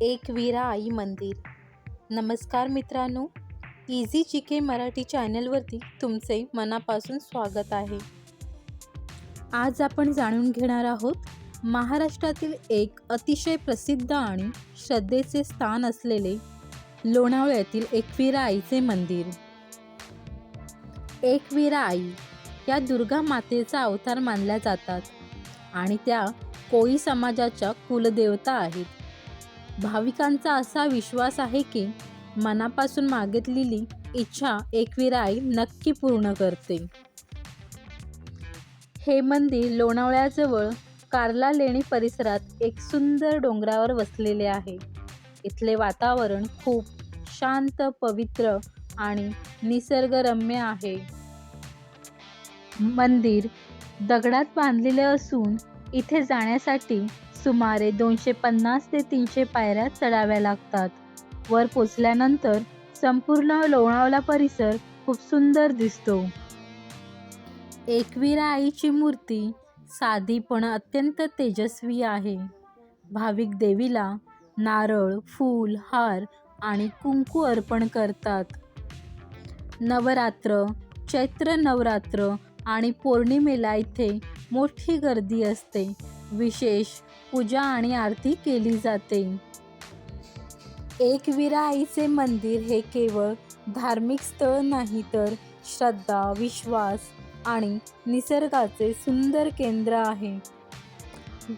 एकवीरा आई मंदिर. नमस्कार मित्रांनो, इझी जी के मराठी चॅनलवरती तुमचे मनापासून स्वागत आहे. आज आपण जाणून घेणार आहोत महाराष्ट्रातील एक अतिशय प्रसिद्ध आणि श्रद्धेचे स्थान असलेले लोणावळ्यातील एकवीरा आईचे मंदिर. एकवीरा आई या दुर्गा मातेचा अवतार मानल्या जातात आणि त्या कोळी समाजाच्या कुलदेवता आहेत. भाविकांचा असा विश्वास आहे की मनापासून मागितलेली इच्छा एकवीरा आई नक्की पूर्ण करते. हे मंदिर लोणावळ्याजवळ कार्ला लेणी परिसरात एक सुंदर डोंगरावर वसलेले आहे. इथले वातावरण खूप शांत, पवित्र आणि निसर्गरम्य आहे. मंदिर दगडात बांधलेले असून इथे जाण्यासाठी सुमारे 250 ते 300 पायऱ्या चढाव्या लागतात. वर पोचल्यानंतर संपूर्ण लोणावळा परिसर खूप सुंदर दिसतो. एकवीरा आईची मूर्ती साधी पण अत्यंत तेजस्वी आहे. भाविक देवीला नारळ, फूल, हार आणि कुंकू अर्पण करतात. नवरात्र, चैत्र नवरात्र आणि पौर्णिमेला इथे मोठी गर्दी असते. विशेष पूजा आणि आरती केली जाते. एकवीरा आईचे मंदिर हे केवळ धार्मिक स्थळ नाही तर श्रद्धा, विश्वास आणि निसर्गाचे सुंदर केंद्र आहे.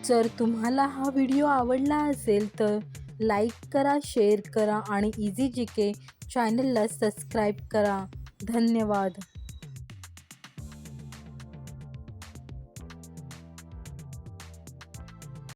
जर तुम्हाला हा व्हिडिओ आवडला असेल तर लाईक करा, शेअर करा आणि इझी जी के चॅनलला सबस्क्राईब करा. धन्यवाद.